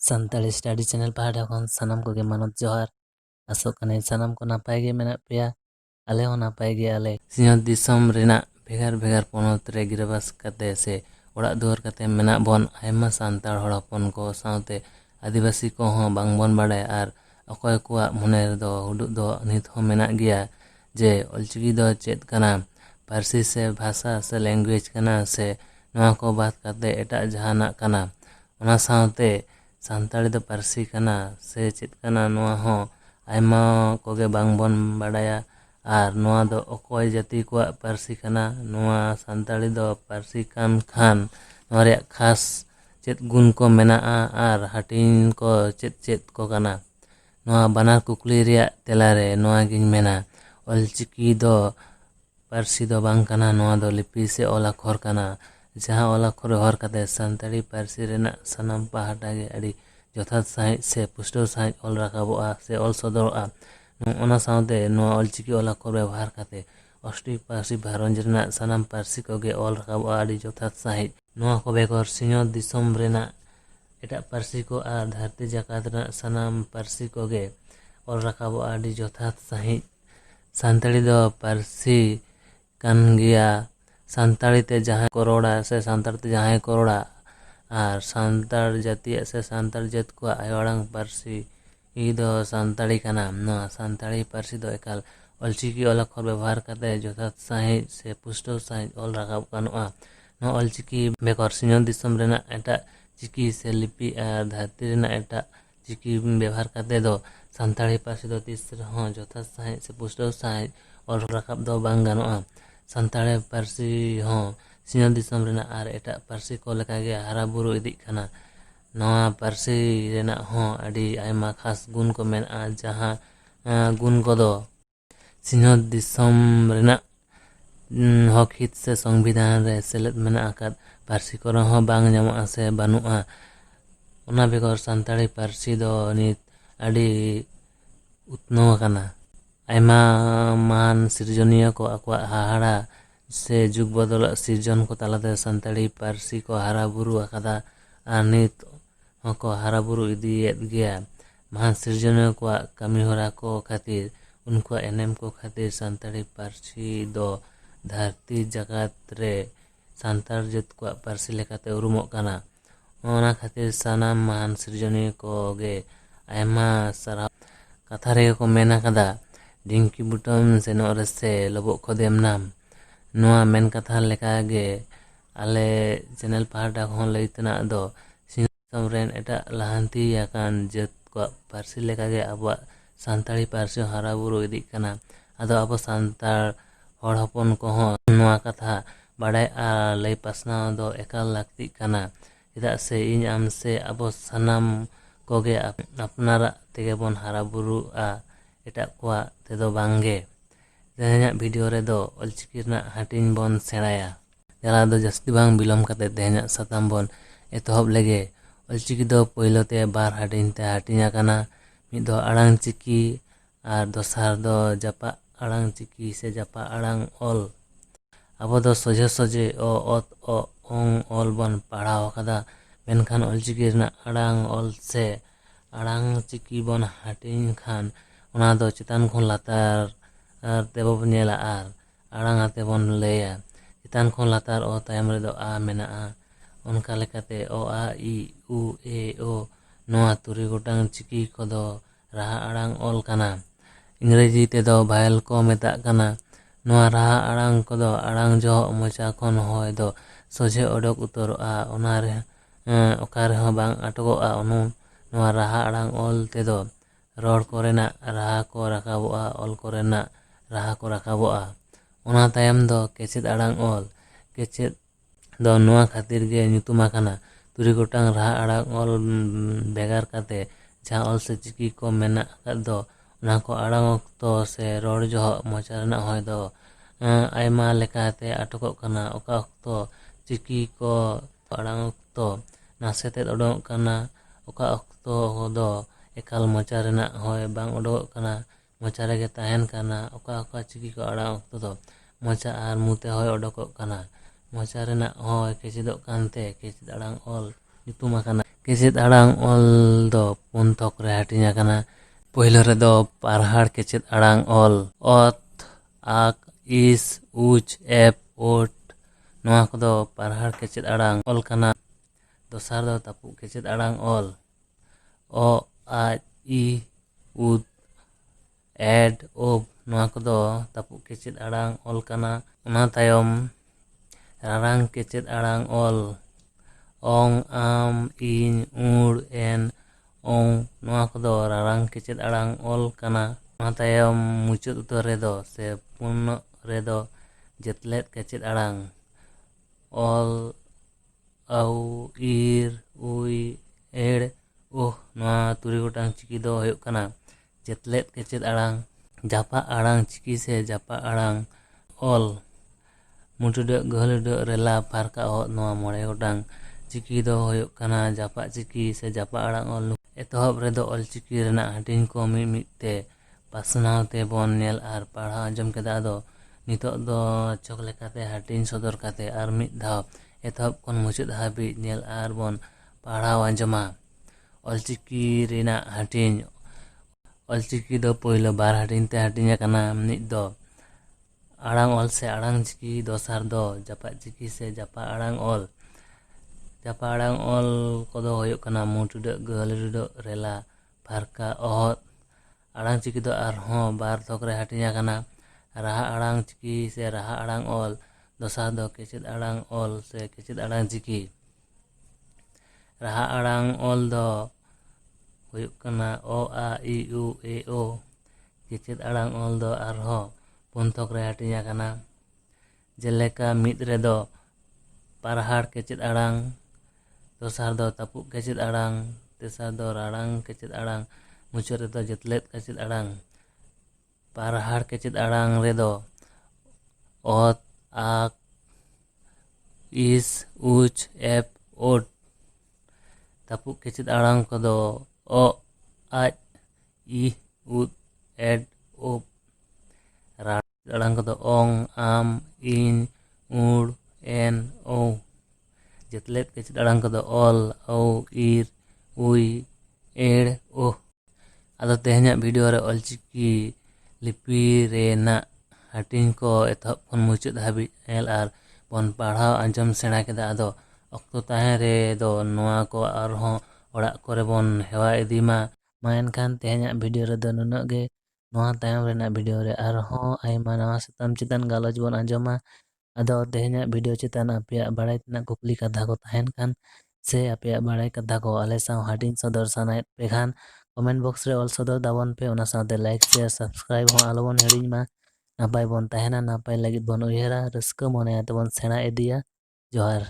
Santali study channel ᱯᱟᱦᱴᱟ ᱠᱷᱚᱱ ᱥᱟᱱᱟᱢ ᱠᱚᱜᱮ ᱢᱟᱱᱚᱛ ᱡᱚᱦᱟᱨ। ᱟᱥᱚᱜ ᱠᱟᱹᱱᱟᱹᱧ ᱥᱟᱱᱟᱢ ᱠᱚ ᱱᱟᱯᱟᱭ ᱜᱮ ᱢᱮᱱᱟᱜ ᱯᱮᱭᱟ। ᱟᱞᱮ ᱦᱚᱸ ᱱᱟᱯᱟᱭ ᱜᱮᱭᱟᱞᱮ। ᱥᱤᱧᱚᱛ ᱫᱤᱥᱚᱢ ᱨᱮᱱᱟᱜ ᱵᱷᱮᱜᱟᱨ ᱵᱷᱮᱜᱟᱨ ᱯᱚᱱᱚᱛ ᱨᱮ ᱜᱤᱨᱟᱹᱵᱟᱥ ᱠᱟᱛᱮ ᱥᱮ ᱚᱲᱟᱜ ᱫᱩᱣᱟᱹᱨ ᱠᱟᱛᱮ ᱢᱮᱱᱟᱜ ᱵᱚᱱ ᱟᱭᱢᱟ ᱥᱟᱱᱛᱟᱲ ᱦᱚᱲ ᱦᱚᱯᱚᱱ ᱠᱚ ᱥᱟᱶᱛᱮ ᱟᱹᱫᱤᱵᱟᱹᱥᱤ ᱠᱚᱦᱚᱸ ᱵᱟᱝᱵᱚᱱ ᱵᱟᱲᱟᱭᱟ ᱟᱨ ᱚᱠᱚᱭ ᱠᱚᱣᱟᱜ ᱢᱚᱱᱮ ᱨᱮᱫᱚ ᱦᱩᱰᱩᱜ ᱫᱚ ᱱᱤᱛ ᱦᱚᱸ ᱢᱮᱱᱟᱜ ᱜᱮᱭᱟ ᱡᱮ ᱚᱞᱪᱤᱠᱤ ᱫᱚ ᱪᱮᱫ ᱠᱟᱱᱟ, ᱯᱟᱹᱨᱥᱤ ᱥᱮ ᱵᱷᱟষᱟ ᱥᱮ ᱞᱮᱝᱜᱩᱭᱮᱡᱽ ᱠᱟᱱᱟ ᱥᱮ ᱱᱚᱣᱟ ᱠᱚ ᱵᱟᱫ ᱠᱟᱛᱮ ᱮᱴᱟᱜ ᱡᱟᱦᱟᱱᱟᱜ ᱠᱟᱱᱟ। ᱚᱱᱟ ᱥᱟᱶᱛᱮ ᱥᱟᱱᱛᱟᱲᱤ ᱫᱚ ᱯᱟᱹᱨᱥᱤ ᱠᱟᱱᱟ ᱥᱮ ᱪᱮᱫ ᱠᱟᱱᱟ, ᱱᱚᱣᱟ ᱦᱚᱸ ᱟᱭᱢᱟ ᱠᱚᱜᱮ ᱵᱟᱝᱵᱚn ᱵᱟᱲᱟᱭᱟ। ᱟᱨ ᱱᱚᱣᱟ ᱫᱚ ᱚᱠᱚᱭ ᱡᱟᱹᱛᱤ ᱠᱚᱣᱟᱜ ᱯᱟᱹᱨᱥᱤ ᱠᱟᱱᱟ, ᱱᱚᱣᱟ ᱥᱟᱱᱛᱟᱲᱤ ᱫᱚ ᱯᱟᱹᱨᱥᱤ ᱠᱟᱱ ᱠᱷᱟᱱ ᱱᱚᱣᱟ ᱨᱮᱭᱟᱜ ᱠᱷᱟᱥ ᱪᱮᱫ गुण को मेनाआ और हाटिंग को चेत चेत को कना। नोआ बानार कुकली रिया तेलारे नोआ गिन मेना ऑलचिकी दो पारसी दो बांग कना, नोआ दो लिपि से ओल अक्षर कना। जहां ओल अक्षर व्यवहार करते सानताड़ी पारसी रेना सनम पाहाटा गे अड़ी यथार्थ साहित्य से पुष्टो साहित्य ओल राकाबोआ से ओल सदरोआ। ओना साउते नोआ ऑलचिकी ओल अक्षर व्यवहार करते अष्टी पारसी भारंज रेना सनम पारसी को गे ओल राकाबोआ अड़ी यथार्थ साहित्य। नोआ को बेगर सिंहत दिसोम रेना एटा पारसी को आ धरती जाकात रेना सनम पारसी को गे ओल राकाबोआ अड़ी यथार्थ साहित्य। सानताड़ी दो पारसी कान गिया, सानताड़ी ते जहां को रोड़ा से सानताड़ ते जहां को रोड़ा और सानताड़ जाति से सानताड़ जात को आयवाड़ांग पारसी ई दो सानताड़ी काना। नोआ सानताड़ी पारसी दो एकाल ऑलचिकी ओल अक्षर व्यवहार करते यथार्थ साहित्य से पुष्टो साहित्य ओल राकाब गानोआ। नोआ ऑलचिकी बेगर सिंहत दिसोम रेना एटा चिकी से लिपि और धरती रेना एटा चिकी व्यवहार करते दो सानताड़ी पारसी दो तीस रहों यथार्थ साहित्य से पुष्टो साहित्य ओल राकाब दो बांग गानोआ। सानताड़ी पारसी हों सिंहत दिसोम रेना आर एटा पारसी को लेकागे हारा बुरु इदिक खाना। नोआ पारसी रेना हों अड़ी आयमा खास गुण को मेना, जहां गुण को दो सिंहत दिसोम रेना हक हित से संविधान रे सेलेद मेना आकाद पारसी को रहों बांग ᱧᱟᱢᱚᱜᱼᱟ से बानुआ। ओना बेगर सानताड़ी पारसी दो नित अड़ी उत्नो काना। आयमा मान सिरजनिया को अक्वा हाहाड़ा से जुग बदल सिरजन को तालाते सानताड़ी पारसी को हारा बुरु आकादा आर नित को हारा बुरु इदियेद गया। महान सिरजनिया को कमी होरा को खातिर उनको एनएम को खातिर सानताड़ी पारसी दो धरती जगत रे सानताड़ जत को पारसी लेकाते उरुमोग काना। ओना खातिर सानाम महान सिरजनिया को गे आयमा सारा कथा रे को मेना कदा डिंकी बुटम से नोरे से लबो खोदेम नाम। नोआ मेन कथा लेका गे आले चैनल पाहाटा खन लैतना दो सिंहत रेन एटा लहांती याकान जत को पारसी लेका गे अब सानताड़ी पारसी हारा बुरु इदिक काना। आदो अब सानताड़ हड़ हपन को नोआ कथा बाड़ाय आ लई पासना दो एकाल लाक्ति काना। चेदाग से इन आम से अब सानाम कोगे अपनारा तेगे बन हारा बुरु आ एटा कोआ तेदो बांगे। तेहेᱧᱟᱜ वीडियो रे दो ऑलचिकी रना हाटिंग बन सेणाया। जला दो जस्ती बांग बिलम कते तेहेᱧाᱜ साताम बन एतहब लेगे। ऑलचिकी दो पहिलो ते बार हाटिंग ते हाटिंगा काना। मिद दो आड़ांग चिकी और दोसार दो जापा आड़ांग चिकी से जापा आड़ांग ओल। अब दो सोजे सोजे ओ ओत ओ ओंग ओल बन पढ़ाव कदा, मेनखान ऑलचिकी रना आड़ांग ओल से आड़ांग चिकी बन हाटिंग खान ओना दो चितान खन लातार तेबो नेला आर आड़ांग आते बन लेया। चितान खन लातार ओ तायम रे दो आ मेना आ। उनका लेकाते ओ आ ई उ ए ओ नोआ तुरी गोटांग चिकी को दो राहा आड़ांग ओल काना। इंग्रेजी ते दो भायल को मेता काना। नोआ राहा आड़ांग को दो आड़ांग जो मोचा खन होय दो सोझे ओडोक उतरोआ। ओना रे ओकारे हो बांग अटकोआ। ओनु नोआ राहा आड़ांग ओल ते दो रोड कोरेना राहा को राकाबोआ, ओल कोरेना राहा को राकाबोआ। ओना तायम दो केचेद आड़ांग ओल। केचेद दो नोआ खातिर गे ᱧᱩᱛᱩᱢᱟ काना। तुरी गोटांग राहा आड़ांग ओल बेगार काते जहां ओल से चिकी को मेना आकाद दो ओना को आड़ांग अक्तो से रोड जो मोचा रेना होय दो आयमा लेकाते अटकोग काना। ओका अक्तो चिकी को आड़ांग अक्तो नासे तेद ओडोंग काना। ओका अक्तो दो एकाल मोचा रेना होय बांग ओडोग काना, मोचा रेगे ताहेन काना। ओका ओका चिकी को आड़ांग अक्तो दो मोचा आर मुते होय ओडोकोग काना। मोचा रेना होय केचेदोग कानते केचेद आड़ांग ओल ᱧᱩᱛᱩᱢ ᱟᱠᱟᱱᱟ᱾ ᱠᱮᱪᱮᱫ ᱟᱲᱟᱝ ᱚᱞ ᱫᱚ ᱯᱩᱱ ᱛᱷᱚᱠ ᱨᱮ ᱦᱟᱹᱴᱤᱧ ᱟᱠᱟᱱᱟ᱾ ᱯᱳᱭᱞᱳ ᱨᱮᱫᱚ ᱯᱟᱨᱦᱟᱲ ᱠᱮᱪᱮᱫ ᱟᱲᱟᱝ ᱚᱞ ᱚᱛ, ᱟᱠ, ᱤᱥ, ᱩᱪ, ᱮᱯ, ᱳᱴ ᱱᱚᱣᱟ ᱠᱚᱫᱚ ᱯᱟᱨᱦᱟᱲ ᱠᱮᱪᱮᱫ ᱟᱲᱟᱝ ᱚᱞ ᱠᱟᱱᱟ᱾ ᱫᱚᱥᱟᱨ ᱫᱚ ᱛᱟᱹᱯᱩᱜ ᱠᱮᱪᱮᱫ ᱟᱲᱟᱝ ᱚᱞ ᱚ, ᱟᱡ, ᱤ, ᱩᱫ, ᱮᱰ, ᱳᱵ ᱱᱚᱣᱟ ᱠᱚᱫᱚ ᱛᱟᱹᱯᱩᱜ ᱠᱮᱪᱮᱫ ᱟᱲᱟᱝ ᱚᱞ ᱠᱟᱱᱟ᱾ ᱚᱱᱟ ᱛᱟᱭᱚᱢ ᱨᱟᱨᱟᱝ ᱠᱮᱪᱮᱫ ᱟᱲᱟᱝ ᱚᱞ ᱚᱝ, ᱟᱢ, ᱤᱧ, ᱩᱲ, ᱮᱱ, ᱚᱝ ᱱᱚᱣᱟ ᱠᱚᱫᱚ ᱨᱟᱨᱟᱝ ᱠᱮᱪᱮᱫ ᱟᱲᱟᱝ ᱚᱞ ᱠᱟᱱᱟ᱾ ᱚᱱᱟ ᱛᱟᱭᱚᱢ ᱢᱩᱪᱟᱹᱫ ᱩᱛᱟᱹᱨ ᱨᱮᱫᱚ ᱥᱮ ᱯᱩᱱᱚᱜ ᱨᱮᱫᱚ ᱡᱮᱛᱞᱮᱫ ᱠᱮᱪᱮᱫ ᱟᱲᱟᱝ ᱚᱞ, ᱟᱹᱣ, ᱤᱨ, ᱩᱭ, ᱮᱲ, ᱩᱦ ᱱᱚᱣᱟ ᱛᱩᱨᱩᱭ ᱜᱚᱴᱟᱝ ᱪᱤᱠᱤ ᱫᱚ ᱦᱩᱭᱩᱜ ᱠᱟᱱᱟ ᱡᱮᱛᱞᱮᱫ ᱠᱮᱪᱮᱫ ᱟᱲᱟᱝ᱾ ᱡᱟᱯᱟᱜ ᱟᱲᱟᱝ ᱪᱤᱠᱤ ᱥᱮ ᱡᱟᱯᱟᱜ ᱟᱲᱟᱝ ᱚᱞ ᱢᱩᱴᱤᱰᱟᱹᱜ, ᱜᱟᱹᱦᱞᱟᱹᱰᱟᱹᱜ, ᱨᱮᱞᱟ, ᱯᱷᱟᱨᱠᱟ, ᱚᱦᱚᱫ ᱱᱚᱣᱟ ᱢᱚᱬᱮ ᱜᱚᱴᱟᱝ ᱪᱤᱠᱤ ᱫᱚ ᱦᱩᱭᱩᱜ ᱠᱟᱱᱟ ᱡᱟᱯᱟᱜ ᱪᱤᱠᱤ ᱥᱮ ᱡᱟᱯᱟᱜ ᱟᱲᱟᱝ ᱚᱞ᱾ ᱮᱛᱚᱦᱚᱵ ᱨᱮᱫᱚ ᱚᱞᱪᱤᱠᱤ ᱨᱮᱱᱟᱜ ᱦᱟᱹᱴᱤᱧ ᱠᱚ ᱢᱤᱫ ᱛᱮ ᱯᱟᱥᱱᱟᱣ ᱛᱮᱵᱚᱱ ᱧᱮᱞ ᱟᱨ ᱯᱟᱲᱦᱟᱣ ᱟᱸᱡᱚᱢ ᱠᱮᱫᱟ᱾ ᱟᱫᱚ ᱱᱤᱛᱚᱜ ᱫᱚ ᱪᱷᱚᱠ ᱞᱮᱠᱟᱛᱮ ᱦᱟᱹᱴᱤᱧ ᱥᱚᱫᱚᱨ ᱠᱟᱛᱮ ᱟᱨ ᱢᱤᱫ ᱫᱷᱟᱣ ᱮᱛᱚᱦᱚᱵ ᱠᱷᱚᱱ ᱢᱩᱪᱟᱹᱫ ᱦᱟᱹᱵᱤᱡ ᱧᱮᱞ ᱟᱨ ᱵᱚᱱ ᱯᱟᱲᱦᱟᱣ ᱟᱸᱡᱚᱢᱟ᱾ ᱚᱞᱪᱤᱠᱤ ᱨᱮᱱᱟᱜ ᱦᱟᱹᱴᱤᱧ ᱚᱞᱪᱤᱠᱤ ᱫᱚ ᱯᱳᱭᱞᱳ ᱵᱟᱨ ᱦᱟᱹᱴᱤᱧ ᱛᱮ ᱦᱟᱹᱴᱤᱧ ᱟᱠᱟᱱᱟ᱾ ᱢᱤᱫ ᱫᱚ ᱟᱲᱟᱝ ᱚᱞ ᱥᱮ ᱟᱲᱟᱝ ᱪᱤᱠᱤ, ᱫᱚᱥᱟᱨ ᱫᱚ ᱡᱟᱯᱟᱜ ᱪᱤᱠᱤ ᱥᱮ ᱡᱟᱯᱟᱜ ᱟᱲᱟᱝ ᱚᱞ᱾ ᱡᱟᱯᱟᱜ ᱟᱲᱟᱝ ᱚᱞ ᱠᱚᱫᱚ ᱦᱩᱭᱩᱜ ᱠᱟᱱᱟ ᱢᱩᱴᱤᱰᱟᱹᱜ, ᱜᱟᱹᱦᱞᱟᱹᱰᱟᱹᱜ, ᱨᱮᱞᱟ, ᱯᱷᱟᱨᱠᱟ, ᱚᱦᱚᱫ᱾ ᱟᱲᱟᱝ ᱪᱤᱠᱤ ᱫᱚ ᱟᱨᱦᱚᱸ ᱵᱟᱨ ᱛᱷᱚᱠ ᱨᱮ ᱦᱟᱹᱴᱤᱧ ᱟᱠᱟᱱᱟ᱾ ᱨᱟᱦᱟ ᱟᱲᱟᱝ ᱪᱤᱠᱤ ᱥᱮ ᱨᱟᱦᱟ ᱟᱲᱟᱝ ᱚᱞ, ᱫᱚᱥᱟᱨ ᱫᱚ ᱠᱮᱪᱮᱫ ᱟᱲᱟᱝ ᱚᱞ ᱥᱮ ᱠᱮᱪᱮᱫ aᱲᱟᱝ ᱪᱤᱠᱤ᱾ ᱨᱟᱦᱟ ᱟᱲᱟᱝ ᱚᱞ ᱫᱚ ᱦᱩᱭᱩᱜ ᱠᱟᱱᱟ ᱚ, ᱟ, ᱤ, ᱩ, ᱮ, ᱳ᱾ ᱠᱮᱪᱮᱫ ᱟᱲᱟᱝ ᱚᱞ ᱫᱚ ᱟᱨᱦᱚᱸ ᱯᱩᱱ ᱛᱷᱚᱠ ᱨᱮ ᱦᱟᱹᱴᱤᱧ ᱟᱠᱟᱱᱟ᱾ ᱡᱮᱞᱮᱠᱟ ᱢᱤᱫ ᱨᱮᱫᱚ ᱯᱟᱨᱦᱟᱲ ᱠᱮᱪᱮᱫ ᱟᱲᱟᱝ, ᱫᱚᱥᱟᱨ ᱫᱚ ᱛᱟᱹᱯᱩᱜ ᱠᱮᱪᱮᱫ ᱟᱲᱟᱝ, ᱛᱮᱥᱟᱨ ᱫᱚ ᱨᱟᱨᱟᱝ ᱠᱮᱪᱮᱫ ᱟᱲᱟᱝ, ᱢᱩᱪᱟᱹᱫ ᱨᱮᱫᱚ ᱡᱮᱛᱞᱮᱫ ᱠᱮᱪᱮᱫ ᱟᱲᱟᱝ᱾ ᱯᱟᱨᱦᱟᱲ ᱠᱮᱪᱮᱫ ᱟᱲᱟᱝ ᱨᱮᱫᱚ ᱚᱛ, ᱟᱠ, ᱤᱥ, ᱩᱪ, ᱮᱯ, ᱳᱴ᱾ ᱛᱟᱹᱯᱩᱜ ᱠᱮᱪᱮᱫ ᱟᱲᱟᱝ ᱠᱚᱫᱚ ᱚ, ᱟᱡ, ᱤ, ᱩᱫ, ᱮᱰ, ᱳᱵ᱾ ᱨᱟᱨᱟᱝ ᱠᱮᱪᱮᱫ ᱟᱲᱟᱝ ᱠᱚᱫᱚ ᱚᱝ, ᱟᱢ, ᱤᱧ, ᱩᱲ, ᱮᱱ, ᱚᱝ᱾ ᱡᱮᱛᱞᱮᱫ ᱠᱮᱪᱮᱫ ᱟᱲᱟᱝ ᱠᱚᱫᱚ ᱚᱞ, ᱟᱹᱣ, ᱤᱨ, ᱩᱭ, ᱮᱲ, ᱩᱦ᱾ ᱟᱫᱚ ᱛᱮᱦᱮᱧᱟᱜ ᱵᱷᱤᱰᱤᱭᱳ ᱨᱮ ᱚᱞᱪᱤᱠᱤ ᱞᱤᱯᱤ ᱨᱮᱱᱟᱜ ᱦᱟᱹᱴᱤᱧ ᱠᱚ ᱮᱛᱚᱦᱚᱵ ᱠᱷᱚᱱ ᱢᱩᱪᱟᱹᱫ ᱦᱟᱹᱵᱤᱡ ᱧᱮᱞ ᱟᱨ ᱵᱚᱱ ᱯᱟᱲᱦᱟᱣ ᱟᱸᱡᱚᱢ ᱥᱮᱬᱟ ᱠᱮᱫᱟ᱾ ᱟᱫᱚ ᱚᱠᱛᱚ ᱛᱟᱦᱮᱸ ᱨᱮᱫᱚ ᱱᱚᱣᱟ ᱠᱚ ᱟᱨᱦᱚᱸ ᱚᱲᱟᱜ ᱠᱚᱨᱮ ᱵᱚn ᱦᱮᱣᱟ ᱤᱫᱤ ᱢᱟ᱾ ᱮᱱᱠᱷᱟᱱ ᱛᱮᱦᱮᱧᱟᱜ ᱵᱷᱤᱰᱤᱭᱳ ᱨᱮᱫᱚ ᱱᱩᱱᱟᱹᱜ ᱜᱮ᱾ ᱱᱚᱣᱟ ᱛᱟᱭᱚᱢ ᱨᱮᱱᱟᱜ ᱵᱷᱤᱰᱤᱭᱳ ᱨᱮ ᱟᱨᱦᱚᱸ ᱟᱭᱢᱟ ᱱᱟᱣᱟ ᱥᱟᱛᱟᱢ ᱪᱮᱛᱟᱱ ᱜᱟᱞᱚᱪ ᱵᱚᱱ ᱟᱸᱡᱚᱢᱟ᱾ ᱟᱫᱚ ᱛᱮᱦᱮᱧᱟᱜ ᱵᱷᱤᱰᱤᱭᱳ ᱪᱮᱛᱟᱱ ᱟᱯᱮᱭᱟᱜ ᱵᱟᱲᱟᱭ ᱛᱮᱱᱟᱜ ᱠᱩᱠᱞᱤ ᱠᱟᱛᱷᱟ ᱠᱚ ᱛᱟᱦᱮᱱ ᱠᱷᱟᱱ ᱥᱮ ᱟᱯᱮᱭᱟᱜ ᱵᱟᱲᱟᱭ ᱠᱟᱛᱷᱟ ᱠᱚ ᱟᱞᱮ ᱥᱟᱶ ᱦᱟᱹᱴᱤᱧ ᱥᱚᱫᱚᱨ ᱥᱟᱱᱟᱭᱮᱫ ᱯᱮ ᱠᱷᱟᱱ ᱠᱚᱢᱮᱱᱴ ᱵᱚᱠᱥ ᱨᱮ ᱚᱞ ᱥᱚᱫᱚᱨ ᱛᱟᱵᱚᱱ ᱯᱮ᱾ ᱚᱱᱟ ᱥᱟᱶᱛᱮ ᱞᱟᱭᱤᱠ, ᱥᱮᱭᱟᱨ, ᱥᱟᱵᱥᱠᱨᱟᱭᱤᱵ ᱦᱚᱸ ᱟᱞᱚᱵᱚᱱ ᱦᱤᱲᱤᱧ ᱢᱟ᱾ ᱱᱟᱯᱟᱭ ᱵᱚᱱ ᱛᱟᱦᱮᱱᱟ, ᱱᱟᱯᱟᱭ ᱞᱟᱹᱜᱤᱫ ᱵᱚᱱ ᱩᱭᱦᱟᱹᱨᱟ, ᱨᱟᱹᱥᱠᱟᱹ ᱢᱚᱱᱮ ᱛᱮᱵᱚᱱ ᱥᱮᱬᱟ ᱤᱫᱤᱭᱟ᱾ ᱡᱚᱦᱟᱨ᱾